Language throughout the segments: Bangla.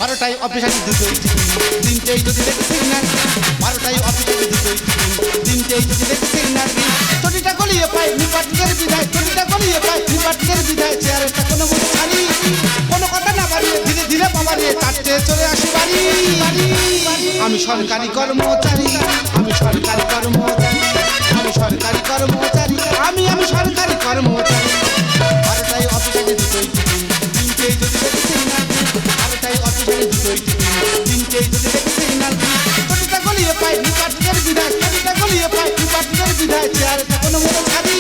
12টায় অফিস আছে 2টোই তিনটেই যদি দেখি সিগন্যাল 12টায় অফিস আছে 2টোই তিনটেই যদি দেখি সিগন্যাল চটিটা গলিয়ে পাই নিপাটকের বিদায় চটিটা গলিয়ে পাই নিপাটকের বিদায় চেয়ারটা কোনো মতো ছাড়ি কোনো কথা না বাড়িয়ে ধীরে ধীরে বাবারিয়ে চারটে চলে আসি বাড়ি আমি সরকারি কর্মচারী আমি সরকারি কর্মচারী আমি সরকারি কর্মচারী আমি সরকারি কর্মচারী 12টায় অফিস আছে 2টোই তিনটেই যদি দেখি সিগন্যাল 12টায় অফিস আছে 2টোই তিনটেই যদি দেখি সিগন্যাল চটিটা গলিয়ে পাই নিপাটকের বিদায় চটিটা গলিয়ে পাই নিপাটকের বিদায় চেয়ারটা কোনো মতো ছাড়ি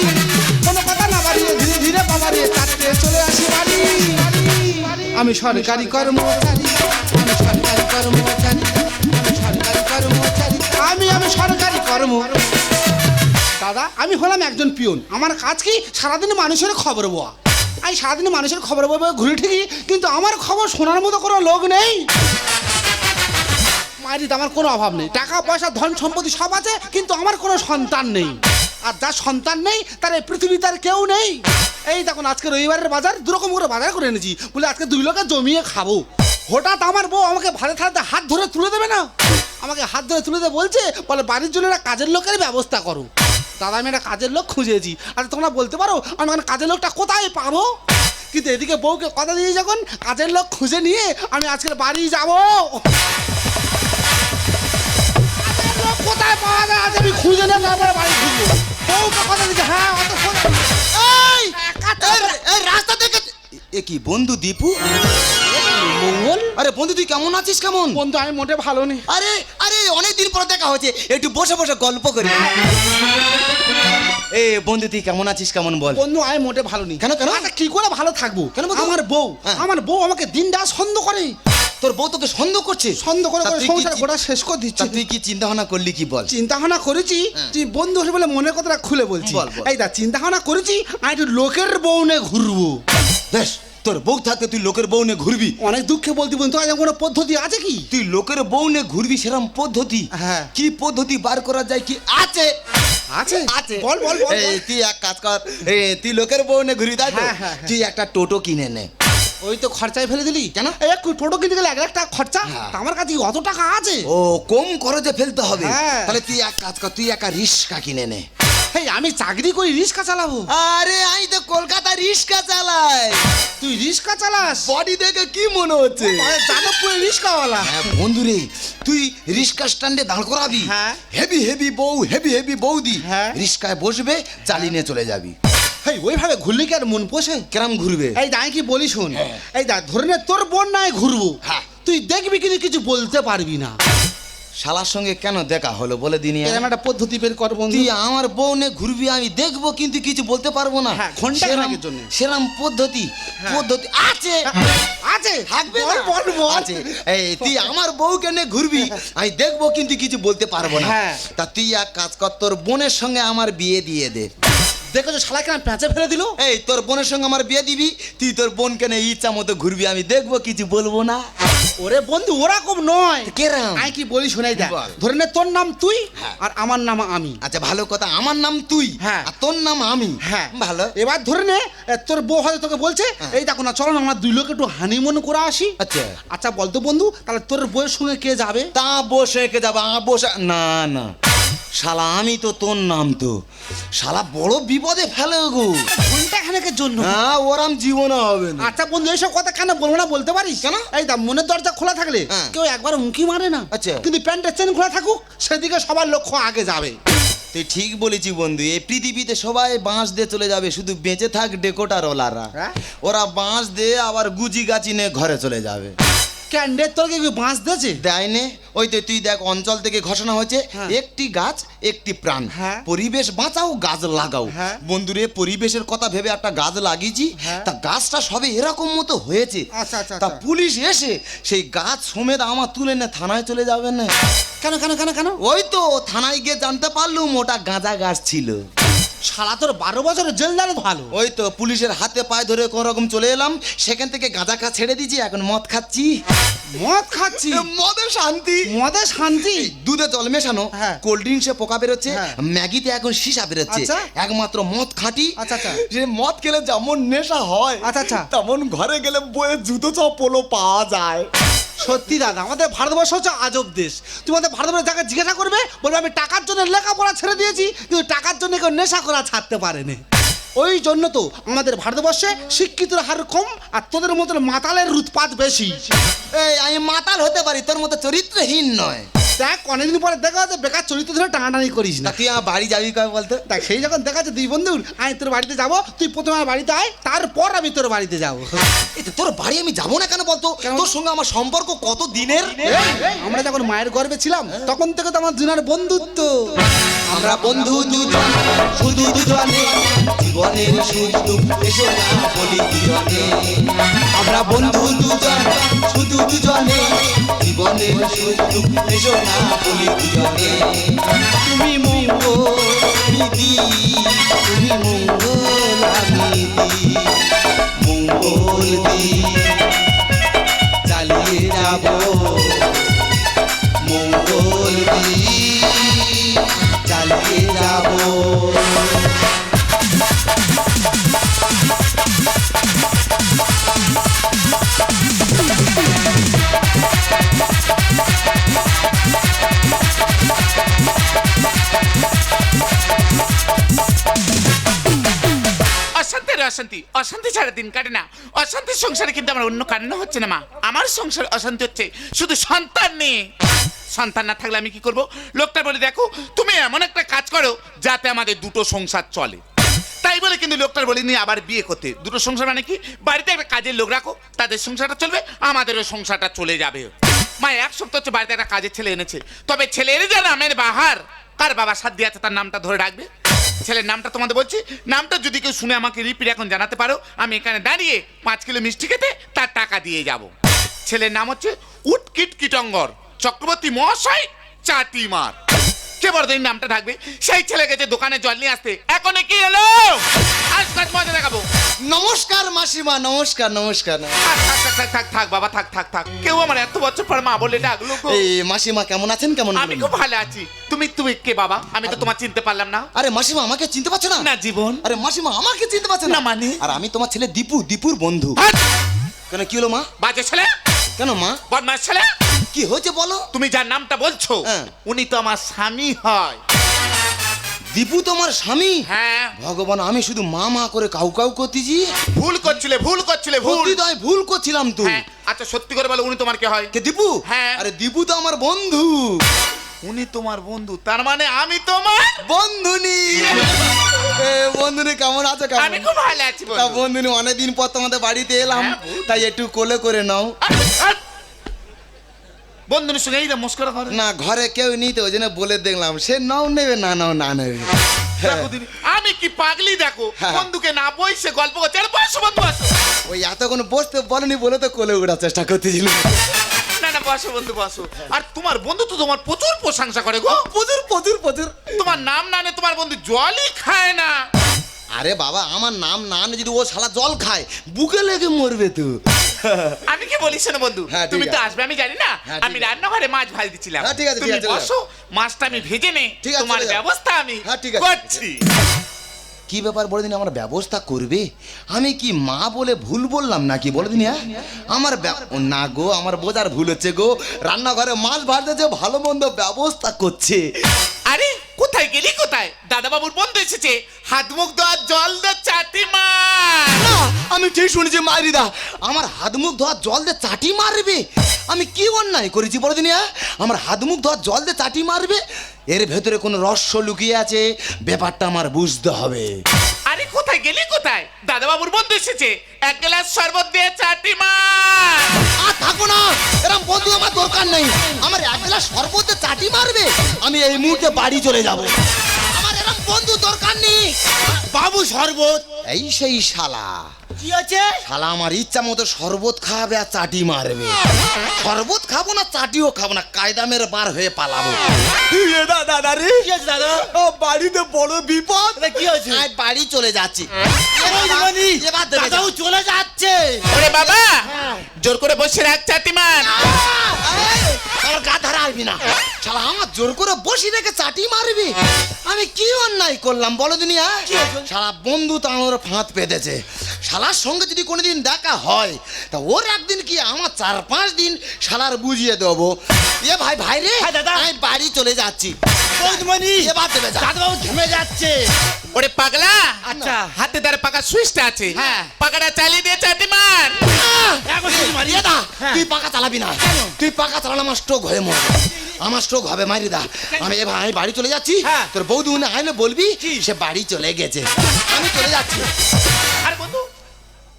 কোনো কথা না বাড়িয়ে ধীরে ধীরে বাবারিয়ে চারটে চলে আসি বাড়ি আমি সরকারি কর্মচারী আমি সরকারি কর্মচারী আমি সরকারি কর্মচারী আমি সরকারি দাদা আমি হলাম একজন পিয়ন আমার কাজ কি সারাদিন মানুষের খবর বয়া আমি সারাদিন মানুষের খবর বয়ে ঘুরে ঠিকই কিন্তু আমার খবর শোনার মতো কোনো লোক নেই মায়ের আমার কোনো অভাব নেই টাকা পয়সা ধন সম্পত্তি সব আছে কিন্তু আমার কোনো সন্তান নেই আর যার সন্তান নেই তার এই পৃথিবীতে আর কেউ নেই এই দেখুন আজকে রবিবারের বাজার দুরকম করে বাজার করে এনেছি বলে আজকে 2 লোকে জমিয়ে খাবো হঠাৎ আমার বউ আমাকে ভাতে থাকতে হাত ধরে তুলে দেবে না আমাকে হাত ধরে তুলে দেবে বলছে বলে বাড়ির জন্য একটা কাজের লোকের ব্যবস্থা করো দাদা আমি একটা কাজের লোক খুঁজেছি আর তোমরা বলতে পারো আমি কাজের লোকটা কোথায় পাবো কিন্তু এদিকে বউকে কথা দিয়ে যখন কাজের লোক খুঁজে নিয়ে আমি আজকের বাড়ি যাবো কোথায় পাওয়া যায় আজ আমি খুঁজে নেব তারপরে বাড়ি খুঁজবো বউকে কথা দিচ্ছে হ্যাঁ অত এই রাস্তা থেকে এ কি বন্ধু দীপু মঙ্গল আরে বন্ধু তুই কেমন আছিস কেমন বন্ধু আমি মোটে ভালো নেই আরে আরে অনেকদিন পর দেখা হচ্ছে একটু বসে বসে গল্প করি এ বন্ধু তুই কেমন আছিস কেমন বল বন্ধু আমি মোটে ভালো নেই কেন কেন আচ্ছা কি করে ভালো থাকবো কেন বন্ধু? আমার বউ আমাকে দিনটা সন্দেহ করে তোর বউ তোকে সন্দেহ করছে সন্দেহ করে তা করে তুই কি সংসার গোটা শেষ করে দিচ্ছে তুই কি চিন্তা ভাবনা করলি কি বল চিন্তা ভাবনা করেছি তুই বন্ধু হলে বলে মনের কথাটা খুলে বলছি বল, বল। এই দা চিন্তা ভাবনা করেছি আমি একটু লোকের বউ নিয়ে ঘুরবো বেশ তোর বউ থাকতে তুই লোকের বউ নিয়ে ঘুরবি অনেক দুঃখে বলতে বন্ধু আজ কোনো পদ্ধতি আছে কি তুই লোকের বউ নিয়ে ঘুরবি সেরকম পদ্ধতি হ্যাঁ। কি পদ্ধতি বার করা যায় কি আছে আছে আছে বল বল বল এই তুই এক কাজ কর তুই লোকের বউ নিয়ে ঘুরবি তাই তো হ্যাঁ, হ্যাঁ, হ্যাঁ। তুই একটা টোটো কিনে নে ওই তো খরচায় ফেলে দিলি কেন? এই টোটো কিনতে গেলে 1 লাখ টাকা খরচা হ্যাঁ। তা আমার কাছে অত টাকা আছে ও কম খরচে ফেলতে হবে হ্যাঁ। তাহলে তুই এক কাজ কর তুই একটা রিক্সা কিনে নে এই আমি চাকরি করি রিক্সা চালাবো আরে আমি তো কলকাতা রিক্সা চালাই তুই রিক্সা চালাস বডি দেখে কি মনে হচ্ছে যাদবপুরে রিক্সাওয়ালা হ্যাঁ বন্ধুরে তুই রিক্সা স্ট্যান্ডে দাঁড় করাবি হ্যাঁ। হেভি হেভি বৌদি হ্যাঁ। রিক্সায় বসবে চালিয়ে নিয়ে চলে যাবি এই ওইভাবে ঘুরলি কি আর মন পোষে কেরাম ঘুরবে এই দাই কি বলি শোন এই দা ধরে নে তোর বোন নাই ঘুরবো হ্যাঁ। তুই দেখবি কিন্তু কিছু বলতে পারবি না শালার সঙ্গে কেন দেখা হলো বলে দিনি এরকম একটা পদ্ধতি বের কর বন্ধু তুই আমার বউ নে ঘুরবি আমি দেখবো কিন্তু কিছু বলতে পারবো না হ্যাঁ, ঘন্টা খানেকের জন্য। সেরাম পদ্ধতি হ্যাঁ। পদ্ধতি আছে আছে থাকবে বল, না? বল, বল। আছে এই তুই আমার বউকে নে ঘুরবি আমি দেখবো কিন্তু কিছু বলতে পারবো না হ্যাঁ। তা তুই এক কাজ কর তোর বোনের সঙ্গে আমার বিয়ে দিয়ে দে দেখো যে শালা কেন প্যাঁচে ফেলে দিল এই তোর বোনের সঙ্গে আমার বিয়ে দিবি তুই তোর বোনকে নে ইচ্ছা মতো ঘুরবি আমি দেখবো কিছু বলবো না ওরে বন্ধু ওরকম নয় কেরাম আই কি বলি শোনাই দেখ বল। ধরে নে তোর নাম তুই হ্যাঁ। আর আমার নাম আমি আচ্ছা ভালো কথা আমার নাম তুই হ্যাঁ। আর তোর নাম আমি হ্যাঁ ভালো এবার ধরে নে তোর বউ হয়তো তোকে বলছে এই দেখো না চলো না আমরা 2 লোক একটু হানিমুন করে আসি আচ্ছা আচ্ছা বলতো বন্ধু তাহলে তোর বউয়ের সঙ্গে কে যাবে তা বসে কে যাবা বসে না না শালা আমি তো তোর নাম তো শালা বড় বিপদে ফেলে গো ঘন্টা খানেকের জন্য হ্যাঁ ওরাম জীবনে হবে না আচ্ছা বন্ধু এইসব কথা কেন বলবো না বলতে পারিস কেন? এই দা মনের দরজা খোলা থাকলে হ্যাঁ। কেউ একবার উঁকি মারে না আচ্ছা। কিন্তু প্যান্টের চেন খোলা থাকুক সেদিকে সবার লক্ষ্য আগে যাবে তুই ঠিক বলেছি বন্ধু এই পৃথিবীতে সবাই বাঁশ দিয়ে চলে যাবে শুধু বেঁচে থাক ডেকোটার ওলারা হ্যাঁ? ওরা বাঁশ দিয়ে আবার গুজি গাছি নিয়ে ঘরে চলে যাবে ক্যান্ডের তোর কি বাঁশ দিয়েছে দেয়নে ওই তো তুই দেখ অঞ্চল থেকে ঘোষণা হয়েছে হ্যাঁ। একটি গাছ একটি প্রাণ হ্যাঁ। পরিবেশ বাঁচাও গাছ লাগাও হ্যাঁ। বন্ধুরে পরিবেশের কথা ভেবে একটা গাছ লাগিয়েছি হ্যাঁ। তা গাছটা সবে এরকম মতো হয়েছে আচ্ছা, আচ্ছা, তা আচ্ছা। পুলিশ এসে সেই গাছ সমেত আমার তুলে নে থানায় চলে যাবে না কেন কেন কেন কেন ওই তো থানায় গিয়ে জানতে পারলুম ওটা গাঁজা গাছ ছিল শালা তোর 12 বছরের জেলদার ভালো ওই তো পুলিশের হাতে পায়ে ধরে কোন রকম চলে এলাম সেখান থেকে গাঁজা খা ছেড়ে দিয়েছি এখন মদ খাচ্ছি মদ খাচ্ছি মদের শান্তি মদে শান্তি দুধে জল মেশানো হ্যাঁ। কোল্ড ড্রিঙ্কসে পোকা বেরোচ্ছে হ্যাঁ। ম্যাগিতে এখন সীসা বেরোচ্ছে আচ্ছা। একমাত্র মদ খাঁটি আচ্ছা, আচ্ছা। যে মদ খেলে যেমন নেশা হয় আচ্ছা, আচ্ছা। তেমন ঘরে গেলে বইয়ের জুতো চপ্পলও পাওয়া যায় সত্যি দাদা, আমাদের ভারতবর্ষ হচ্ছে আজব দেশ। তুমি আমাদের ভারতবর্ষের যাকে জিজ্ঞাসা করবে, বলবে আমি টাকার জন্য লেখাপড়া ছেড়ে দিয়েছি, কিন্তু টাকার জন্য কেউ নেশা করা ছাড়তে পারেনি। ওই জন্য তো আমাদের ভারতবর্ষে শিক্ষিতের হার কম, আর তোদের মতন মাতালের উৎপাত বেশি। এই আমি মাতাল হতে পারি, তোর মতো চরিত্রহীন নয়। দেখ অনেকদিন পরে দেখা যাচ্ছে, বেকার চরিত্র ধরে টানাটানি করিস তা না। তুই আমার বাড়ি যাবি কবে বলতো? দেখ সেই যখন দেখা যাচ্ছে দুই বন্ধু, আমি তোর বাড়িতে যাবো, তুই প্রথমে আমার বাড়িতে আয়, তারপর আমি তোর বাড়িতে যাবো। এই তো তোর বাড়ি আমি যাবো না কেন বলতো? কেন? তোর সঙ্গে আমার সম্পর্ক কত দিনের। আমরা যখন মায়ের গর্ভে ছিলাম, তখন থেকে তো আমার দুজনের বন্ধুত্ব। আমরা বন্ধু দুজন, শুধু দুজনে, জীবনের সুখ দুঃখ এসো না বলি দুজনে। আমরা বন্ধু দুজন, শুধু দুজনে, জীবনের সুখ দুঃখ এসো না বলি দুজনে। তুমি মঙ্গল নিধি, তুমি মঙ্গল আমি দি, মঙ্গল দি চালিয়ে যাব, মঙ্গল দি চালিয়ে যাব। অশান্তি অশান্তি ছাড়া দিন কাটে না। অশান্তির সংসারে কিন্তু আমার অন্য কারণ হচ্ছে না মা। আমার সংসার অশান্তি হচ্ছে শুধু সন্তান নিয়ে। সন্তান না থাকলে আমি কি করব? লোকটা বলে দেখো তুমি এমন একটা কাজ করো যাতে আমাদের দুটো সংসার চলে। তাই বলে কিন্তু লোকটার বলিনি আবার বিয়ে করতে। দুটো সংসার মানে কি? বাড়িতে একটা কাজের লোক রাখো, তাদের সংসারটা চলবে, আমাদেরও সংসারটা চলে যাবে। মা এক সপ্তাহ হচ্ছে বাড়িতে একটা কাজের ছেলে এনেছে, তবে ছেলে এনে যা নামের বাহার, কার বাবা সাথ দিয়ে আছে তার নামটা ধরে রাখবে। ছেলের নামটা তোমাদের বলছি, নামটা যদি কেউ শুনে আমাকে রিপিট এখন জানাতে পারো, আমি এখানে দাঁড়িয়ে 5 কিলো মিষ্টি খেতে তার টাকা দিয়ে যাব। ছেলের নাম হচ্ছে উটকিট কিটঙ্গর চক্রবর্তী মহাশয় চাটিমার। কে বড় দিন নামটা থাকবে? সেই ছেলে গেছে দোকানে জল নিয়ে আসতে, এখন কি এলো? আজ কাজ মজা দেখাবো। নমস্কার মাসিমা, নমস্কার নমস্কার। থাক বাবা, থাক। কেউ আমার এত বছর পর মা বলে ডাকলো গো। এই মাসিমা কেমন আছেন? কেমন আমি খুব ভালো আছি। তুমি কে বাবা? আমি তো তোমার চিনতে পারলাম না। আরে মাসিমা আমাকে চিনতে পারছো না? না জীবন। আরে মাসিমা আমাকে চিনতে পারছো না না মানে? আর আমি তোমার ছেলে দীপু, দীপুর বন্ধু। হাট! কেন কি হলো মা? বাজে ছেলে, কেন মা? বদমাশ ছেলে। কি হয়েছে বলো? তুমি যার নামটা বলছো হ্যাঁ। উনি তো আমার স্বামী হয়। দীপু তোমার স্বামী? হ্যাঁ। ভগবান, আমি শুধু মা মা করে কাউ কাউ করতেছি। ভুল করছিলে ভুল। প্রতিদয় ভুল করছিলাম তো। হ্যাঁ, আচ্ছা সত্যি করে বলো উনি তোমার কে হয়? কে দীপু? হ্যাঁ। আরে দীপু তো আমার বন্ধু। উনি তোমার বন্ধু, তার মানে আমি তোমার বন্ধুনি। বন্ধুনি কেমন আছো? আমি খুব ভালো আছি তা বন্ধু। বন্ধুনি অনেকদিন পর তোমাদের বাড়িতে এলাম, হ্যাঁ, তাই একটু কোলে করে নাও। বন্ধুর সঙ্গে এই মস্করা করে না ঘরে কেউ নিতে, ওই জন্য বলে দেখলাম, সে নাও নেবে না নাও না নেবে। দেখো দিদি, আমি কি পাগলি দেখো, হ্যাঁ। বন্ধুকে না বসে গল্প করছে। আরে বসো বন্ধু, বসো। ওই এতক্ষণ বসতে বলেনি বলে তো কোলে ওঠার চেষ্টা করতেছিল। না বসো বন্ধু বসো। আর তোমার বন্ধু তো তোমার প্রচুর প্রশংসা করে গো। প্রচুর। তোমার নাম না নে তোমার বন্ধু জলই খায় না। আরে বাবা, আমার নাম না নে যদি ও শালা জল খায়, বুকে লেগে মরবে তো। আমি কি বলিস না বন্ধু, হ্যাঁ, ঠিক তুমি তো আছে। আসবে আমি জানি না। হ্যাঁ, ঠিক আমি আছে। রান্নাঘরে মাছ ভাজি দিচ্ছিলাম। হ্যাঁ, ঠিক আছে, তুমি ঠিক আছে, চলে বসো, মাছটা আমি ভেজে নে, ঠিক আছে, তোমার চলে যাও। ব্যবস্থা আমি হ্যাঁ, ঠিক আছে। করছি। কি ব্যাপার বলে দিন, আমার ব্যবস্থা করবে? আমি কি মা বলে ভুল বললাম নাকি বলে দিন? আমার না গো, আমার বোঝার ভুল হচ্ছে গো। রান্নাঘরে মাছ ভাজতে ভালো মন্দ ব্যবস্থা করছে। আরে কোথায় গেলি কোথায়? দাদা বাবুর বন্ধু এসেছে, হাত মুখ ধোয়ার জল দে চাটি মার। না, আমি ঠিক শুনেছি মারিদা আমার হাত মুখ ধোয়ার জল দিয়ে চাটি মারবে। আমি কি অন্যায় করেছি বলে দিন? আমার হাত মুখ ধোয়ার জল দিয়ে চাটি মারবে? এর ভেতরে কোনো রহস্য লুকিয়ে আছে, ব্যাপারটা আমার বুঝতে হবে। আরে কোথায় গেলি কোথায়? দাদা বাবুর বন্ধু এসেছে, এক গ্লাস শরবত দিয়ে চাটি মার। আর থাকো না, এরকম বন্ধু আমার দরকার নেই। আমার এক গ্লাস শরবতে চাটি মারবে, আমি এই মুহূর্তে বাড়ি চলে যাব। আমার এরকম বন্ধু দরকার নেই। বাবু শরবত। এই সেই শালা, কি আছে? শালা আমার ইচ্ছা মতো শরবত খাবে আর চাটি মারবে। শরবত খাবো না, চাটিও খাবো না, কায়দা মেরে বার হয়ে পালাবো। দাদা রে, কি আছে দাদা? বাড়িতে বড় বিপদ। কি হয়েছে? আমি বাড়ি চলে যাচ্ছি। এবার দেবে দাদাও চলে যাচ্ছে। ওরে বাবা, জোর করে বসে রাখ চাটি মার। আমার গা ধারা আসবি না। শালা আমার জোর করে বসি রেখে চাটি মারবি? আমি কি অন্যায় করলাম বলো দিনি? শালা বন্ধু তো আমার ফাঁদ পেতেছে। শালার সঙ্গে যদি কোনোদিন দেখা হয় তা ওর একদিন কি আমার 4-5 দিন শালার বুঝিয়ে দেবো। এ ভাই ভাই রে, দাদা। আমি বাড়ি চলে যাচ্ছি। বৌদিমণি, এবার দেবে যা। দাদাবাবু ঘেমে যাচ্ছে। ওরে পাগলা, আচ্ছা। হাতে তার পাকা সুইচটা আছে, হ্যাঁ। পাকাটা চালিয়ে দিয়ে চাটি মার। এখন সুইচ মারি। মারিয়ে দা, হ্যাঁ। তুই পাকা চালাবি না। তুই পাকা চালালে আমার স্ট্রোক হয়ে মরবে। আমার স্ট্রোক হবে, মারি দা। আমি এ ভাই বাড়ি চলে যাচ্ছি। হ্যাঁ। তোর বৌদি মনে আইলে বলবি সে বাড়ি চলে গেছে। আমি চলে যাচ্ছি। আরে বন্ধু,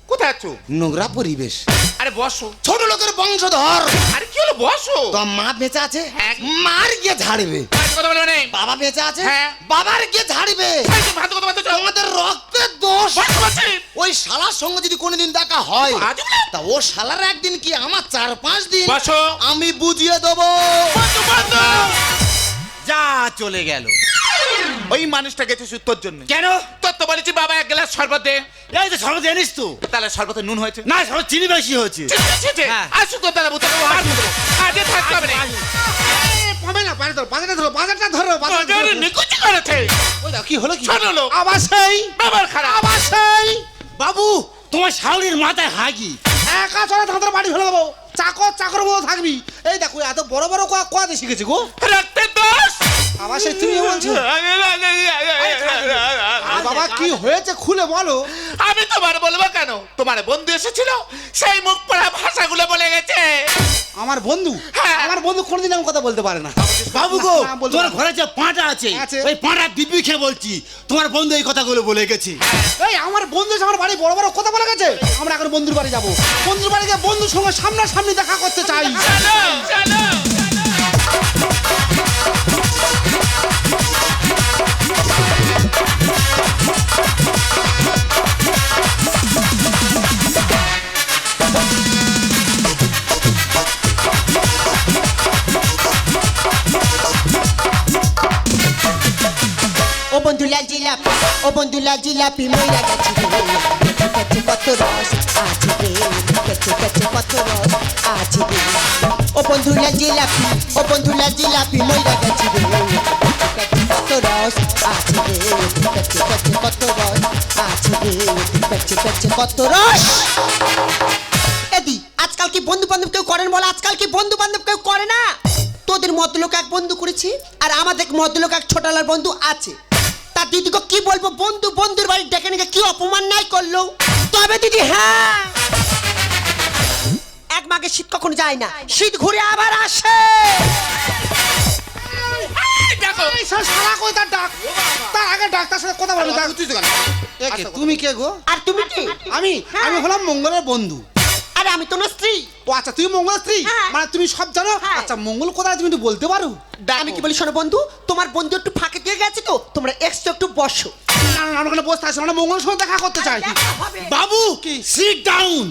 কোথায় আছো? নোংরা পরিবেশ, আরে বসো। ছোট লোকের বংশধর। আরে কি হলো, বসো। তো মা বেঁচে আছে, হ্যাঁ। মার গিয়ে ঝাড়বে। আর কথা বলবে না। বাবা বেঁচে আছে, হ্যাঁ। বাবার গিয়ে ঝাড়বে। এই যে ভাত কথা বলতে চাও। আমাদের রক্তের দোষ। বসো, বসো। ওই শালার সঙ্গে যদি কোনোদিন দেখা হয় আজব না। তা ও শালার একদিন কি আমার 4-5 দিন বসো। আমি বুঝিয়ে দেবো। বন্ধু, বন্ধু। যা চলে গেল। ওই মানুষটা গেছে তোর জন্য। কেন? তোর তো বলেছি বাবা 1 গ্লাস শরবত দে। এই তো সর্বত জানিস তো? তাহলে শরবতে নুন হয়েছে। না, সর্বত চিনি বেশি হচ্ছে। হ্যাঁ। আসু তো দাদা বুঝতে আজে থাকতে হবে না। পাবে না, পারে ধরো, বাজারটা ধরো, বাজারটা ধরো, বাজারটা বাজারে ধরো। নিকুচি করেছে। ওই দাও, কি হলো কি? শোনো লোক, আবার সেই, বাবার খারাপ। আবার সেই। বাবু, তোমার শাওরির মাথায় হাগি। একা চলে ধাঁধার বাড়ি ফেলে দেবো। চাকর মতো থাকবি। এই দেখো এত বড় বড় কোয়াতে শিখেছি গো। রক্তের দোষ। আবার সেই তুমি বলছো? আরে বাবা কি হয়েছে খুলে বলো। আমি তোমার বলবো কেন? তোমার বন্ধু এসেছিল, সেই মুখ পড়া ভাষাগুলো বলে গেছে। আমার বন্ধু, হ্যাঁ। আমার বন্ধু কোনোদিন আমি কথা বলতে পারে না। বাবু গো, না, বলবো তোমার না। ঘরে যে পাঁটা আছে, আছে। ওই পাঁটা দিব্যি খেয়ে বলছি, তোমার বন্ধু এই কথাগুলো বলে গেছে। এই আমার বন্ধু এসে আমার বাড়ি বড় বড় কথা বলে গেছে। আমরা এখন বন্ধুর বাড়ি যাবো। বন্ধুর বাড়ি গিয়ে বন্ধুর সঙ্গে সামনাসামনি দেখা করতে চাই। চলো, চলো। ও বন্ধু লাল জিলাপি, ও বন্ধু লাল জিলাপি মইরা গেছি রে, কাছে কত রস আছে রে, কাছে কত রস আছে রে। ও বন্ধু লাল জিলাপি, ও বন্ধু লাল জিলাপি মইরা গেছি রে, কাছে কত রস আছে রে, কাছে কত রস আছে রে, কাছে কত রস। এদি আজকাল কি বন্ধু বান্ধব কেউ করেন বল? আজকাল কি বন্ধু বান্ধব কেউ করে না? তোদের মতলোক এক বন্ধু করেছি, আর আমাদের মতলোক এক ছোটালার বন্ধু আছে। তার দিদিকে কি বলবো, বন্ধু বন্ধুর বাড়ি ডেকে নিয়ে কি অপমান নাই করলো। তবে দিদি হ্যাঁ, এক মাঘে শীত কখনো যায় না, শীত ঘুরে আবার আসে। এই দেখো, এই শালা কই তার ডাক? তার আগে ডাক, তার সাথে কথা বলবো। তুমি কে গো? আর তুমি কি? আমি হলাম মঙ্গলের বন্ধু। আরে আমি তো না স্ত্রী। ও আচ্ছা, তুমি মঙ্গলের স্ত্রী? হ্যাঁ। মানে তুমি সব জানো? হ্যাঁ। আচ্ছা, মঙ্গল কোথায় তুমি একটু বলতে পারো? আমি কি বলি শোনো বন্ধু, তোমার বন্ধু একটু ফাঁকে দিয়ে গেছে তো, তোমরা একটু বসো। না, আমরা ওখানে বসতে আসি, আমরা মঙ্গলের সঙ্গে দেখা করতে চাই। দেখা হবে। বাবু, কি? সিট ডাউন,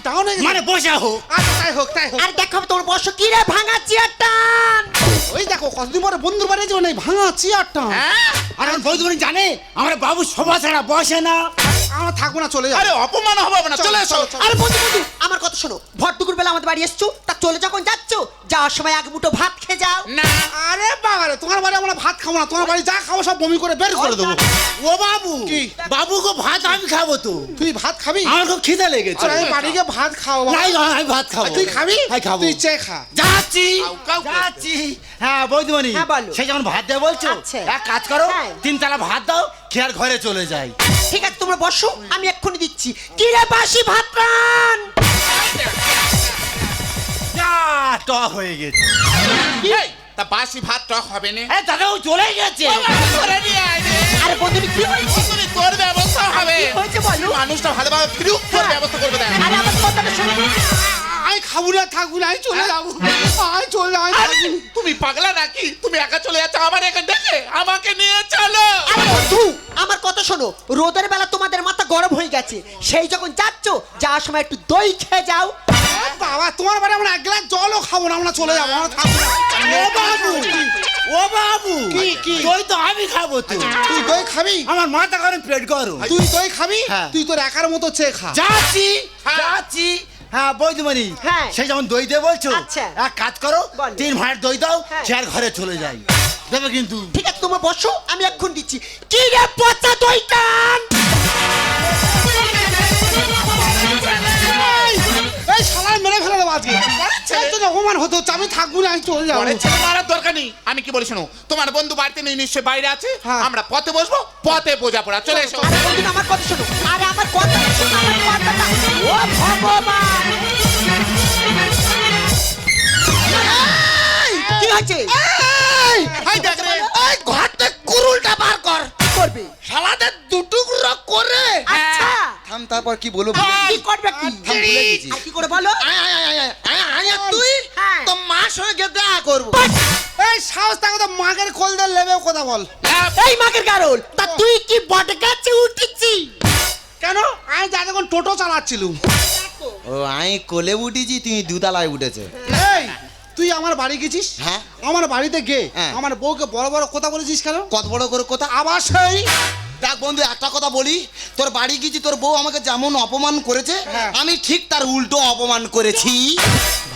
ডাউন হয়ে গেছে? মানে বসে হোক। আচ্ছা, তাই হোক, তাই হোক। আর দেখা হবে তোমার বসো। কি রে ভাঙা চেয়ার টান। ওই দেখো কতদিন পরে বন্ধুর বাড়ি যাবো, নেই ভাঙা চেয়ারটা। হ্যাঁ? আর আমার বৌদিমণি জানে আমার বাবু সভা ছাড়া বসে না। আমরা থাকবো না, চলে যাবো। আরে অপমান হবে না, চলে এসো। আরে বন্ধু বন্ধু আমার কথা শোনো, ভর দুপুর বেলা আমাদের বাড়ি এসছো, তা চলে যখন যাচ্ছ যাওয়ার সময় এক মুঠো ভাত খেয়ে যাও। না, আরে বাবা রে, তোমার বাড়ি আমরা ভাত খাবো না। তোমার বাড়ি যা খাবো সব বমি করে বের করে দেবো। ও বাবু, কি? বাবু গো ভাত আমি খাবো তো। তুই ভাত খাবি? আমার খুব খিদে লেগেছে। আরে আমি বাড়ি গিয়ে ভাত খাবো বাবা। নাই গো, আমি ভাত খাবো। তুই খাবি? হ্যাঁ খাবো। তুই চেয়ে খা। যাচ্ছি কাউ যাচ্ছি। হ্যাঁ বৌদিমণি, হ্যাঁ, বলো। সে যখন ভাত দেয় বলছো, আচ্ছা। এক কাজ করো, হ্যাঁ। 3 তালা ভাত দাও, খেয়ে আর ঘরে চলে যাই। ঠিক আছে তোমরা বসো, আমি এক্ষুনি দিচ্ছি। কি রে বাসি ভাত রান। যা টক হয়ে গেছে। এই, তা বাসি ভাত টক হবে না। এ দাদা ও চলে গেছে। করে নিয়ে আয় রে। আরে বন্ধু কি হয়েছে? বন্ধুরে, তোর ব্যবস্থা হবে। কি হয়েছে বলো? মানুষটা ভালোভাবে ফিরুক, তোর ব্যবস্থা করবে দেখ। আরে আমার কথাটা শোনো। আমি খাবো না, থাকবো না, আমি চলে যাবো। আমি চলে যাবো, আমি আরে, থাকবো না। তুমি পাগলা নাকি? তুমি একা চলে যাচ্ছ আমার এখান থেকে? আমাকে নিয়ে চলো। আরে বন্ধু আমার কথা শোনো, রোদের বেলা তোমাদের মাথা গরম হয়ে গেছে, সেই যখন যাচ্ছ যাওয়ার সময় একটু দই খেয়ে যাও। আরে বাবা, তোমার বাড়ি আমরা এক গ্লাস জলও খাবো না, আমরা চলে যাবো, আমরা থাকবো না। ও বাবু, ও বাবু, কি? দই তো আমি খাবো তো। তুই দই খাবি? আমার মাথা গরম, পেট গরম। তুই দই খাবি? হ্যাঁ। তুই তোর একার মতো চেয়ে খা। যাচ্ছি হ্যাঁ। যাচ্ছি, হ্যাঁ বৌদিমণি হ্যাঁ। সে যেমন দই দিয়ে বলছো আচ্ছা। এক কাজ করো বলো। 3 ভাঁড় দই দাও হ্যাঁ। সে আর ঘরে চলে যাই দেবে কিন্তু ঠিক আছে তোমার বসো আমি এখন দিচ্ছি কি রে পচা দই কান এই শালায় মেরে ফেলে দেবো আজকে এই তো অপমান হতে হচ্ছে আমি থাকবো না আমি চলে যাবো পরের ছেলে মারার দরকার নেই। আমি কি বলি শোনো, তোমার বন্ধু বাড়িতে নেই, নিশ্চয়ই বাইরে আছে। হ্যাঁ। আমরা পথে বসবো, পথে বোঝাপড়া। চলে এসো। আরে বন্ধু আমার কথা শোনো আরে আমার কথা শোনো আমার কথাটা ও ভগবান কি হয়েছে এই দেখ রে, এই ঘর থেকে কুরুলটা বার কর। কি করবে শালাদের দুটুকরো করে আচ্ছা থাম, তারপর কি বলবো কি করবে কি থাম, ভুলে গেছি। আর কি করে বলো আয়, আয়, আয়, আয়, আয়, আয়, আয়, তুই হ্যাঁ। তো মার সঙ্গে দেখা করবো। এই সাহস থাকে তো মাগের কোল দিয়ে লেবেও কথা বল এই মাগের গারল তা তুই কি বট গাছে উঠেছি কেন আমি যা যখন টোটো চালাচ্ছিলুম ও আমি কোলে উঠেছি, তুমি দুতলায় উঠেছে। এই তুই আমার বাড়ি গেছিস হ্যাঁ। আমার বাড়িতে গে হ্যাঁ। আমার বউকে বড় বড় কথা বলেছিস কেন কত বড় করে কথা। আবার সেই দেখ বন্ধু, একটা কথা বলি, তোর বাড়ি গেছি, তোর বউ আমাকে যেমন অপমান করেছে হ্যাঁ। আমি ঠিক তার উল্টো অপমান করেছি।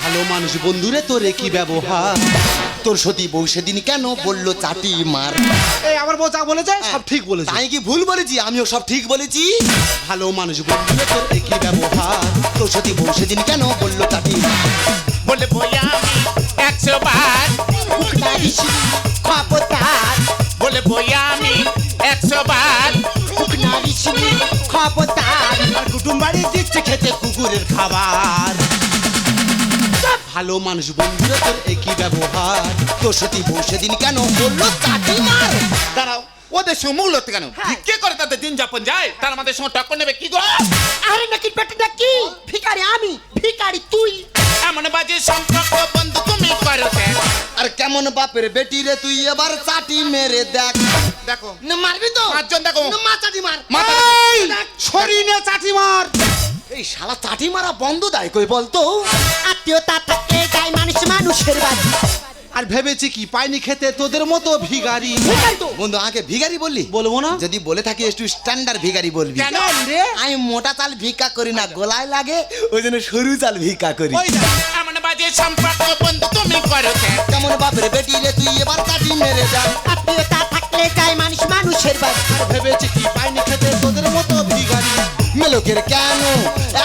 ভালো মানুষ বন্ধুরে তোর কি ব্যবহার তোর সতী বউ সেদিন কেন বললো চাটি মার। এই আমার বউ যা বলেছে সব ঠিক বলেছে তাই কি ভুল বলেছি? আমিও সব ঠিক বলেছি। ভালো মানুষ বন্ধুরে তোর কি ব্যবহার তোর সতী বউ সেদিন কেন বললো চাটি মার। বলে বইয়া আমি 100 বার, খবরদার বলে বইয়া আমি 100 বার। নারী শুনি খবরদার আর কুটুম বাড়ি দিচ্ছে খেতে কুকুরের খাবার ভালো মানুষ বন্ধুরে তোর কি ব্যবহার তোর সতী বউ সেদিন কেন বললো চাটি মার। দাঁড়াও, ওদের সঙ্গে মূল হতে কেন? ভিক্ষে করে তাদের দিন যাপন যায়, তার আমাদের সঙ্গে টক্কর নেবে কি গো? আরে নাকি পেটটা কি ভিখারি আমি ভিখারি তুই এমন বাজে সম্পর্ক বন্ধু তুমি করো ত্যাগ। আর কেমন বাপের বেটি রে তুই, এবার চাটি মেরে দেখ। দেখো না মারবি তো? পাঁচজন দেখো। না, মা চাটি মার। মাথা এই শরীরে চাটি মার এই শালা চাটি মারা বন্ধ দেয় কই বলতো? আত্মীয়তা থাকলে যায় মানুষ মানুষের বাড়ি আর ভেবেছি কি পাইনি খেতে তোদের মতো ভিখারি ভিখারি তো বন্ধু আমাকে ভিখারি বললি? বলবো না যদি বলে থাকি একটু স্ট্যান্ডার্ড ভিখারি বলবি। কেন রে আমি মোটা চাল ভিক্ষা করি না, গলায় লাগে, ওই জন্য সরু চাল ভিক্ষা করি। ওই দেখ, এমন বাজে সম্পর্ক বন্ধু তুমি করো ত্যাগ। কেমন বাপের বেটি রে তুই, এবার চাটি মেরে দেখ। আত্মীয়তা থাকলে যায় মানুষ মানুষের বাড়ি আর ভেবেছি কি পাইনি খেতে তোদের মতো ভিখারি মেলোকের কেন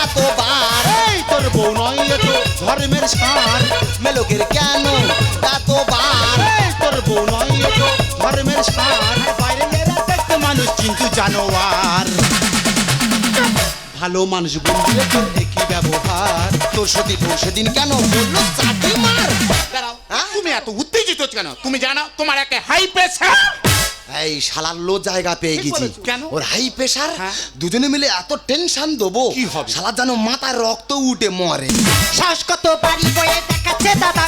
এতবার? এই তোর বউ নয় এটো ধর্মের সার মেলোকের কেন এতবার? এই তোর বউ নয় এটো ধর্মের সার বাইরে মেয়েরা দেখতে মানুষ কিন্তু জানোয়ার ভালো মানুষ বন্ধুরে তোর কি ব্যবহার তোর সতী বউ সেদিন কেন বললো চাটি মার। দাঁড়াও, তুমি এত উত্তেজিত হচ্ছ কেন? তুমি জানো তোমার একটা হাই প্রেসার। এই শালার লো জায়গা পেয়ে গেছি। বলেছো। কেন? ওর হাই প্রেসার, হ্যাঁ। দুজনে মিলে এত টেনশন দেবো কি হবে? শালা যেন মাথার রক্ত উঠে মরে। শ্বাস কত বাড়ি বয়ে দেখাচ্ছে দাদা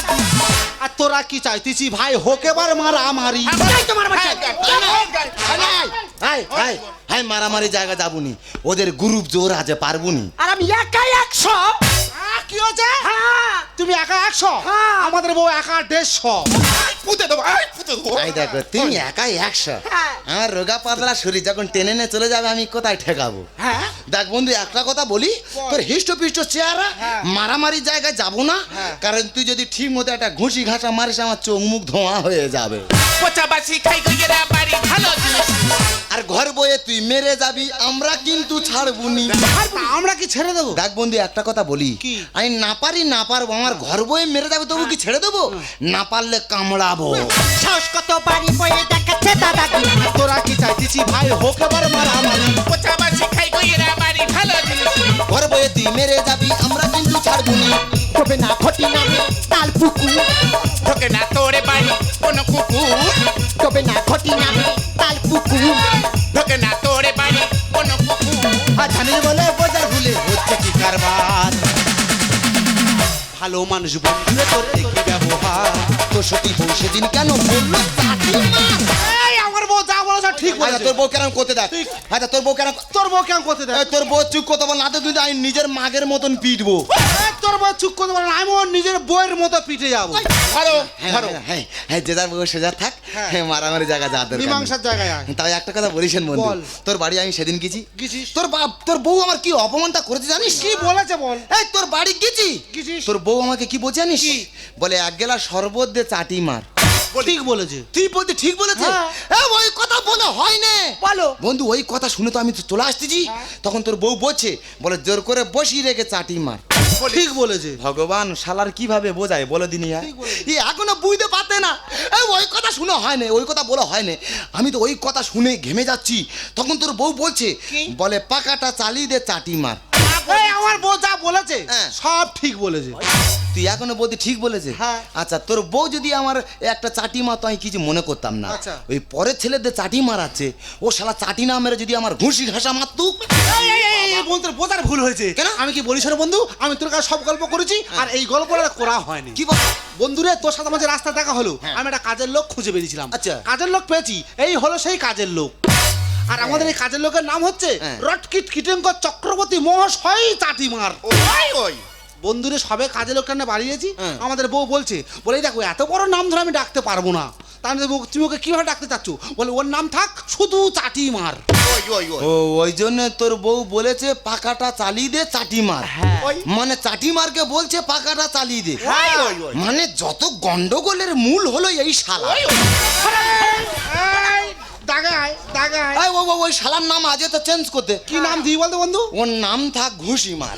আর তোরা কি চাইতেছি ভাই হোক এবার মারা আমারই তাই তোমার বাচ্চা হাই হাই হাই মারামারি জায়গা যাবুনি, ওদের গ্রুপ জোর আছে পারবুনি। আর আমি একাই 100 কি হচ্ছে হ্যাঁ তুমি একা 100 হ্যাঁ। আমাদের বউ একা 150 পুঁতে দেবো, পুঁতে দেবো। এই দেখো তুমি একাই 100, হ্যাঁ। আমার রোগা পাতলা শরীর যখন টেনে নিয়ে চলে যাবে আমি কোথায় ঠেকাবো? হ্যাঁ দেখ বন্ধু একটা কথা বলি, তোর হিষ্টপিষ্ট চেহারা হ্যাঁ। মারামারি জায়গায় যাবো না, হ্যাঁ। কারণ তুই যদি ঠিক মতো একটা ঘুষি ঘাসা মারিস আমার চোখ মুখ ধোঁয়া হয়ে যাবে। পচা বাসি খাই গইয়েরা বাড়ি ভালো জিনিস। আর ঘর বয়ে তুই মেরে যাবি, আমরা কিন্তু ছাড়বুনি। আমরা কি ছেড়ে দেবো দেখ বন্ধু একটা কথা বলি, কি? আমি না পারি না পারবো, আমার ঘর বয়ে মেরে যাবে তবু কি ছেড়ে দেবো? না পারলে কামড়াবো। শ্বাস কত বাড়ি বয়ে দেখাচ্ছে দাদা তোরা কি চাইতেছি ভাই হোক এবার মারা আমারই পচা বাসি খাই গইয়েরা বাড়ি ভালো জিনিস। ঘর বয়ে তুই মেরে যাবি, আমরা কিন্তু ছাড়বুনি। তবে না ঘটি নামে তাল পুকুর ঢোকে না তোরে বাড়ি কোনো কুকুর। তবে না ঘটি নামে তাল পুকুর ঢোকে না তোরে বাড়ি কোনো কুকুর। আর জানিস বলে বোঝা ভুলে হচ্ছে কি কারবার ভালো মানুষ বন্ধুরে তোর কি ব্যবহার তোর সতী বউ সেদিন কেন বললো চাটি মার। এই আমার বউ যা বলেছে ঠিক বলেছে। আচ্ছা তোর বউ কেন করতে দেখ ঠিক। আচ্ছা তোর বউ কেন তোর বউ কেমন করতে দেয়? এই, তোর বউ চুপ করতে বল না তো কিন্তু আমি নিজের মাগের মতন পিটবো এই, তোর বউ চুপ করতে পারে না, আমি ওর নিজের বউয়ের মতো পিঠে যাবো। ধরো হ্যাঁ ধরো হ্যাঁ, হ্যাঁ হ্যাঁ যে যার বউ সে যার থাক হ্যাঁ। হ্যাঁ মারামারি জায়গা যা দরকার নেই। মীমাংসার জায়গায় আয়। তাই একটা কথা বলিসেন বন্ধু বল। তোর বাড়ি আমি সেদিন গেছি গেছিস? তোর বউ আমার কি অপমানটা করেছে জানিস কি বলেছে বল? এই তোর বাড়ি গেছি গেছিস? তোর বউ আমাকে কি বলছে জানিস কি? বলে এক গেলা শরবত দে চাটি মার ঠিক বলেছে। তুই বলতে ঠিক বলেছে হ্যাঁ। ওই কথা বলে হয় না বলো। বন্ধু ওই কথা শুনে তো আমি তো চলে আসতেছি তখন তোর বউ বলছে বলে জোর করে বসিয়ে রেখে চাটি মার ঠিক বলেছে। ভগবান শালার কিভাবে বোঝায় বলো দিনি ঠিক বলেছে। ই এখনো বুঝতে পারতে না ওই কথা শুনে হয় না ওই কথা বলা হয় না আমি তো ওই কথা শুনে ঘেমে যাচ্ছি তখন তোর বউ বলছে কি? বলে পাকাটা চালিয়ে দে চাটি মার এই, আমার বউ যা বলেছে হ্যাঁ। সব ঠিক বলেছে। তুই এখনো বলতে ঠিক বলেছে হ্যাঁ। আচ্ছা তোর বউ যদি আমার একটা চাটি মার তো আমি কিছু মনে করতাম না আচ্ছা। ওই পরের ছেলেদের চাটি মারাচ্ছে ও শালা চাটি না মেরে যদি আমার ঘুষি ঘাসা মারতুক এই বন্ধুর বোঝার ভুল হয়েছে। কেন? আমি কি বলিস রে বন্ধু, আমি তোর কাছে সব গল্প করেছি আর এই গল্পটা করা হয়নি। কি বল বন্ধুরে তোর সাথে মাঝে রাস্তা দেখা হলো, আমি একটা কাজের লোক খুঁজে বেরিয়েছিলাম। আচ্ছা। কাজের লোক পেয়েছি, এই হলো সেই কাজের লোক। আর আমাদের এই কাজের লোকের নাম হচ্ছে হ্যাঁ। রটকিট কিটেঙ্কর চক্রবর্তী মহাশয় চাটিমার। ওই ওই বন্ধুরে সবে কাজের লোকটা না বাড়িয়েছি, হ্যাঁ। আমাদের বউ বলছে বলে এই দেখো এত বড় নাম ধরে আমি ডাকতে পারবো না। তাহলে তুমি ওকে কিভাবে ডাকতে চাচ্ছ? বলে ওর নাম থাক শুধু চাটিমার। ওই ওই ওই ও ওই জন্য তোর বউ বলেছে পাকাটা চালিয়ে দে চাটি মার ওই মানে চাটি মারকে বলছে পাকাটা চালিয়ে দে ওই ওই ওই মানে যত গন্ডগোলের মূল হলো এই শালা ওই ওই দাগায় দাগায় এই, ওই শালার নাম আজে তো চেঞ্জ করতে কি নাম দিই বলতো বন্ধু? ওর নাম থাক ঘুষি মার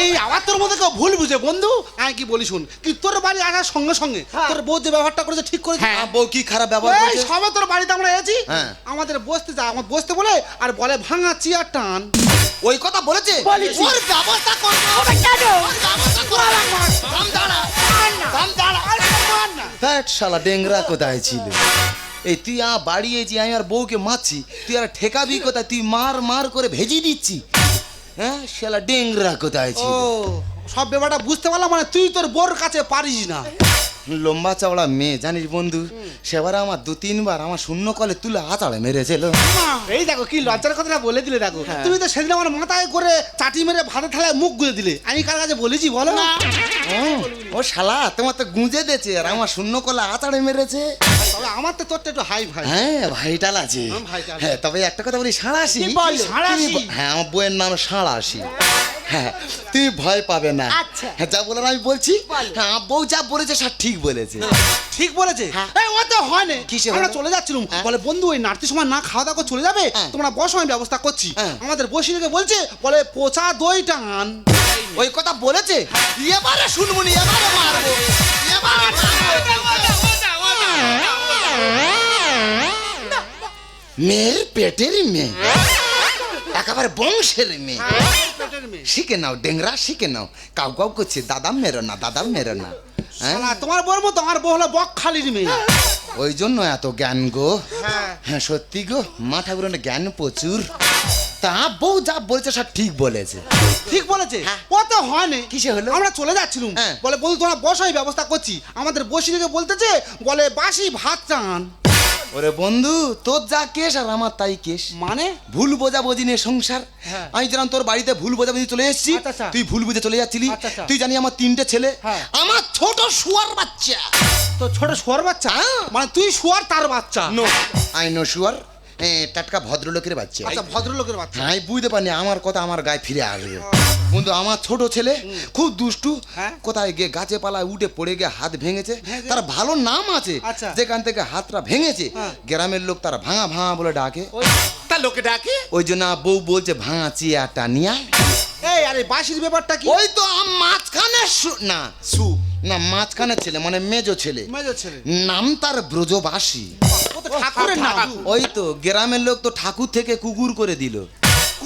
এই আবার তোর মধ্যে কেউ ভুল বুঝে বন্ধু। আমি কি বলি শুন, কি তোর বাড়ি আসার সঙ্গে সঙ্গে তোর বউ যে ব্যবহারটা করেছে ঠিক করেছে। হ্যাঁ। আমার বউ কি খারাপ ব্যবহার এই করছে সবে তোর বাড়িতে আমরা এসেছি, হ্যাঁ। আমাদের বসতে যা আমার বসতে বলে আর বলে ভাঙা চেয়ার টান। ওই কথা বলেছে বলেছি। ওর ব্যবস্থা করবে ওর ব্যবস্থা করবে থাম দাঁড়া থাম দাঁড়া ফ্যাট শালা ডেংরা কোথায় ছিল এই তুই বাড়িয়েছি আমি আর বউকে মারছি তুই আর ঠেকাবি কোথায় তুই মার মার করে ভেজি দিচ্ছি হ্যাঁ শালা ডেংরা কোথায় ও ছিল সব ব্যাপারটা বুঝতে পারলাম, মানে তুই তোর বোর কাছে পারিস না। লম্বা চওড়া মেয়ে জানিস বন্ধু সেবার আমার 2-3 বার আমার শূন্য কলে তুলে আচাড়ে মেরেছিল এই দেখো কি লজ্জার কথাটা বলে দিলে। দেখো তুমি তো সেদিন আমার মাথায় করে চাটি মেরে ভাতে থালায় মুখ গুলে দিলে, আমি কার কাছে বলেছি বলো না? ও শালা তোমার তো গুঁজে দিয়েছে আর আমার শূন্য কলে আচাড়ে মেরেছে তবে আমার তো তোরটা একটু হাই ভাই। হ্যাঁ ভাইটাল আছে ভাইটাল। হ্যাঁ তবে একটা কথা বলি সাঁড়াশি কি বলো? সাঁড়াশি? হ্যাঁ আমার বইয়ের নাম সাঁড়াশি হ্যাঁ তুমি ভয় পাবে না আচ্ছা। হ্যাঁ যা বলার আমি বলছি হ্যাঁ আমার বউ যা বলেছে সব ঠিক বলেছে ঠিক বলেছে। হ্যাঁ। এই ও তো হয় না, কিসে আমরা হলো? চলে যাচ্ছিলাম হ্যাঁ। বলে বন্ধু ওই নাড়তির সময় না খাওয়া দাওয়া করে চলে যাবে, হ্যাঁ। তোমরা বসো আমি ব্যবস্থা করছি। হ্যাঁ। আমাদের বসিয়ে বলছে বলে পচা দই টান। ওই কথা বলেছে এবারে শুনবো নি এবারে মারবো এবারে মেয়ের পেটের মেয়ে একেবারে বংশের মেয়ে শিখে নাও ডেংরা শিখে নাও কাউ কাউ করছে দাদা মেরো না দাদা মেরো না হ্যাঁ শালা, তোমার বর মতো আমার বউ হলো বকখালির মেয়ে। ওই জন্য এত জ্ঞান গো হ্যাঁ। হ্যাঁ সত্যি গো মা ঠাকুরের জ্ঞান প্রচুর তা বউ যা বলেছে সব ঠিক বলেছে ঠিক বলেছে। হ্যাঁ। ও তো হয় না, কিসে হলো? আমরা চলে যাচ্ছিলাম হ্যাঁ। বলে বন্ধু তোমরা বসো আমি ব্যবস্থা করছি। আমাদের বসিয়ে বলতেছে বলে বাসি ভাত টান। ওরে বন্ধু তোর যা কেস আর আমার তাই কেস মানে ভুল বোঝাবুঝি নিয়ে সংসার হ্যাঁ। আমি জানাম তোর বাড়িতে ভুল বোঝাবুঝি চলে এসেছি আচ্ছা, আচ্ছা। তুই ভুল বুঝে চলে যাচ্ছিলি আচ্ছা, আচ্ছা। তুই জানি আমার 3টে ছেলে হ্যাঁ। আমার ছোট শুয়ার বাচ্চা তো ছোট শুয়ার বাচ্চা, হ্যাঁ। মানে তুই শুয়ার তার বাচ্চা। নো আই নো শুয়ার টাটকা ভদ্রলোকের বাচ্চা আচ্ছা ভদ্রলোকের বাচ্চা। হ্যাঁ বুঝতে পারিনি আমার কথা আমার গায়ে ফিরে আসবে বন্ধু আমার ছোট ছেলে খুব দুষ্টু হ্যাঁ। কোথায় গিয়ে গাছে পালায় উঠে পড়ে গিয়ে হাত ভেঙেছে ভেঙেছে? তার ভালো নাম আছে আচ্ছা। যেখান থেকে হাতটা ভেঙেছে হ্যাঁ। গ্রামের লোক তার ভাঙা ভাঙা বলে ডাকে তা লোকে ডাকে ওই জন্য বউ বলছে ভাঙা চেয়ারটা নিয়ে আয়। এই আরে বাসির ব্যাপারটা কি? ওই তো মাঝখানে না না মাঝখানে ছেলে মানে মেজো ছেলে মেজো ছেলে। নাম তার ব্রজবাসী ও তো ঠাকুরের নাম। ওই তো গ্রামের লোক তো ঠাকুর থেকে কুকুর করে দিল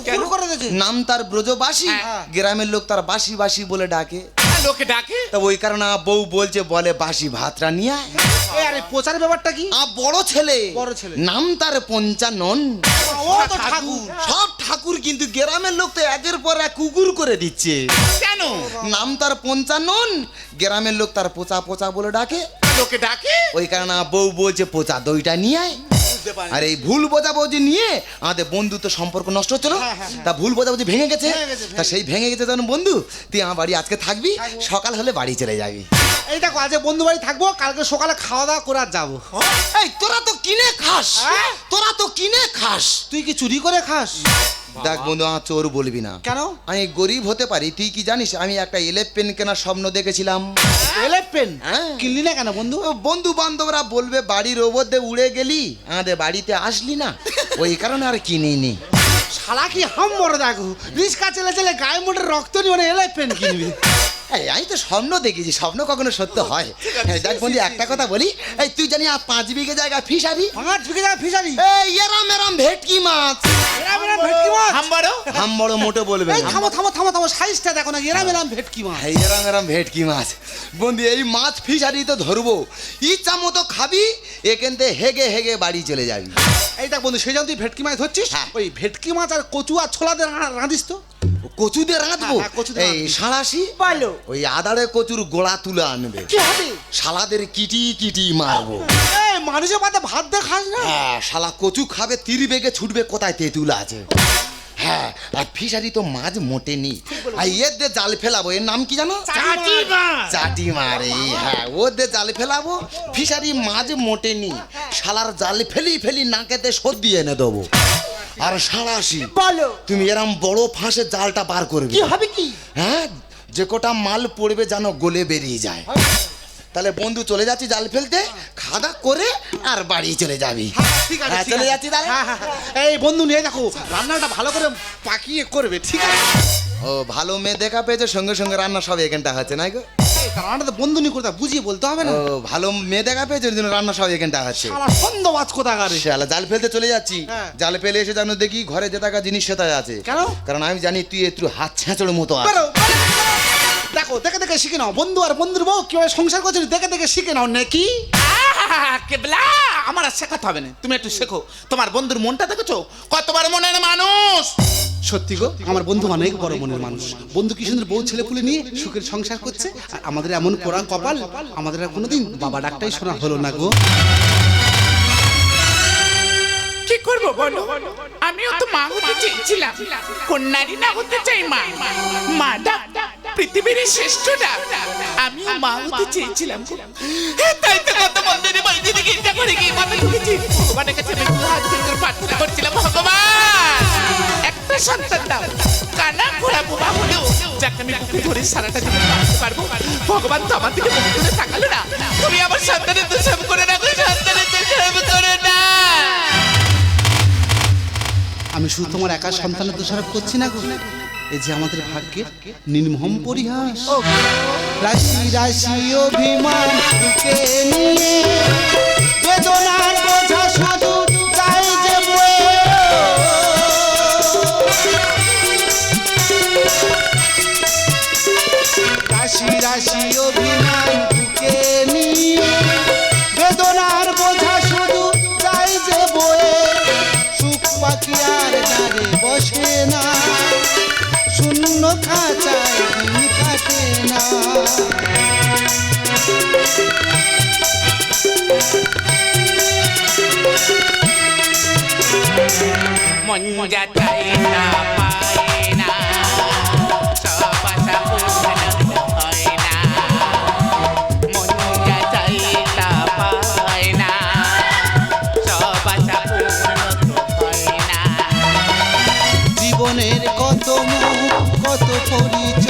কেন করে দিয়েছে? নাম তার ব্রজবাসী হ্যাঁ। গ্রামের লোক তার বাসি বাসি বলে ডাকে তা লোকে ডাকে তা ওই কারণে বউ বলছে বলে বাসি ভাতটা নিয়ে আয়। এই আরে প্রচার ব্যাপারটা কি? বড় ছেলে বড় ছেলে। নাম তার পঞ্চানন ও তো ঠাকুর। সব ঠাকুর কিন্তু গ্রামের লোক তো একের পর এক কুকুর করে দিচ্ছে কেন নাম তার পঞ্চানন গ্রামের লোক তার পোচা পোচা বলে ডাকে লোকে ডাকে ওই কারণে বউ বলছে পোচা দইটা নিয়ে আয় আর এই ভুল বোঝাবুঝি নিয়ে আমাদের বন্ধুত্ব সম্পর্ক নষ্ট হচ্ছিল। তা ভুল বোঝাবুঝি ভেঙে গেছে। তা সেই ভেঙে গেছে যখন বন্ধু, তুই আমার বাড়ি আজকে থাকবি, সকাল হলে বাড়ি চলে যাবি। এই দেখো আজ বন্ধু বাড়ি থাকবো, কালকে সকালে খাওয়া দাওয়া করে আর যাবো। এই তোরা তো কিনে খাস, তোরা তো কিনে খাস। তুই কি চুরি করে খাস? দেখ বন্ধু, আমার চোর বলবি না। কেন? আমি গরিব হতে পারি, তুই কি জানিস আমি একটা এলেপেন কেনার স্বপ্ন দেখেছিলাম। এলেপেন হ্যাঁ। কিনলি না কেন বন্ধু? বন্ধু বান্ধবরা বলবে বাড়ির ওপর দিয়ে উড়ে গেলি, আমাদের বাড়িতে আসলি না, ওই কারণে আর কিনিনি। শালা কি হাম বড় দেখো, রিস্কা চেলে চেলে গায়ে মোটে রক্ত নিয়ে মানে এলেপেন কিনবি। এই আমি তো স্বপ্ন দেখেছি, স্বপ্ন কখনো সত্য হয়? দেখ বন্ধু একটা কথা বলি, এই তুই জানি আর 5 বিঘে জায়গা ফিশারি, 5 বিঘে জায়গা ফিশারি, এই এরাম এরাম ভেটকি মাছ, এরাম এরাম ভেটকি মাছ। হাম বড় মোটো বলবে এই না। থামো থামো থামো থামো, সাইজটা দেখো না, এরাম এরাম ভেটকি মাছ। এই এরাম এরাম ভেটকি মাছ। বন্ধু এই মাছ ফিশারি তো ধরবো, ইচ্ছা মতো খাবি, এখান থেকে হেগে হেগে বাড়ি চলে যাবি। এই দেখ বন্ধু, সেই যখন তুই ভেটকি মাছ ধরছিস, হ্যাঁ। ওই ভেটকি মাছ আর কচু আর ছোলা দিয়ে রাঁধিস তো। কচু দিয়ে রাঁধবো? হ্যাঁ, কচু দিয়ে এই রাঁধবি। সাঁড়াশি বলো ওই আদারে কচুর গোড়া তুলে আনবে, কি হবে? শালাদের কিটি কিটি মারবো। এই মানুষের পাতে ভাত দিয়ে খাস না? হ্যাঁ, শালা কচু খাবে, 30 বেগে ছুটবে, কোথায় তেঁতুল আছে। হ্যাঁ, আর ফিশারি তো মাছ মোটেনি। আর এর দিয়ে জাল ফেলাবো, এর নাম কি জানো? চাটি মারে। হ্যাঁ, ওর দিয়ে জাল ফেলাবো, ফিশারি মাছ মোটেনি, শালার জাল ফেলি ফেলি নাকেতে সর্দি এনে দেবো। আর সাঁড়াশি বলো তুমি এরম বড় ফাঁসের জালটা বার করবে। কি হবে কি? হ্যাঁ, যে কোটা মাল পড়বে যেন গলে বেরিয়ে যায়। তাহলে বন্ধু চলে যাচ্ছি জাল ফেলতে, খাওয়া করে আর বাড়ি চলে যাবি। ঠিক আছে, হ্যাঁ, ঠিক চলে আছে। যাচ্ছি তাহলে। হ্যাঁ, হ্যাঁ, হ্যাঁ। এই বন্ধু নিয়ে দেখো, রান্নাটা ভালো করে পাকিয়ে করবে, ঠিক আছে? ও ভালো মেয়ে দেখা পেয়েছে, সঙ্গে সঙ্গে রান্না সব এখানটা হচ্ছে না গো? এই রান্নাটা তো বন্ধু নিয়ে করতে বুঝিয়ে বলতে হবে না। ও ভালো মেয়ে দেখা পেয়েছে, ওই জন্য রান্না সব এখানটা হচ্ছে। আমার সন্দেহবাজ কোথাকারে। শালা জাল ফেলতে চলে যাচ্ছি, হ্যাঁ। জাল ফেলে এসে জানো দেখি ঘরে যে টাকা জিনিস সেটাই আছে। কেন? কারণ আমি জানি তুই একটু হাত ছেঁচড়ের মতো আছে। বেরো, বেরো, বেরো। দেখো দেখে দেখে শিখে নাও, বন্ধু আর বন্ধুর বউ কিভাবে সংসার করছিস দেখে দেখে শিখে নাও নাকি? কেবলা আমার আর শেখাতে হবে না, তুমি একটু শেখো। তোমার বন্ধুর মনটা দেখেছো, কতবার মনের মানুষ। সত্যি গো, আমার বন্ধু অনেক বড় মনের মানুষ। বন্ধু কি সুন্দর বউ ছেলে পুলে নিয়ে সুখের সংসার করছে, আর আমাদের এমন পোড়া কপাল, আমাদের আর কোনোদিন বাবা ডাকটাই শোনা হলো না গো। কি করবো বলো, আমিও তো মা হতে চেয়েছিলাম, কন্যারই না হতে চাই মা। মা ডাক পৃথিবীর শ্রেষ্ঠ ডাক, আমিও মা হতে চেয়েছিলাম। তাই তো কত মন্দিরে বাড়িতে দিকে ইচ্ছা করে গিয়ে মাথা ঢুকেছি, ভগবানের কাছে আমি হাত জোড় করে প্রার্থনা করছিলাম, ভগবান একটা সন্তান দাও, কানা ঘোড়া বোমা হলেও যাকে আমি বুকে ধরে সারাটা জীবন বাঁচতে পারবো। ভগবান তো আমার দিকে মুখ তুলে তাকালো না। তুমি আমার সন্তানের দোষাম করে না, সন্তানের দোষাম করে না। আমি শুধু তোমার একা সন্তানের দোষারোপ করছি না গো, এই যে আমাদের ভাগ্যের নির্মম পরিহাস। রাশি রাশি অভিমান বুকে নিয়ে বেদনার বোঝা শুধু যায় যে বয়ে। রাশি রাশি অভিমান বুকে নিয়ে বেদনার বোঝা শুধু যায় যে বয়ে। সুখ পাখি আর ডারে বসে না, শূন্য খাঁচায় দিন কাটে না। মন যা চাই না পায় না, সব আশা পূর্ণ হয় না। মন যা চাই না পায় না, সব আশা পূর্ণ হয় না। জীবনের কত মুখ কত পরিচয়,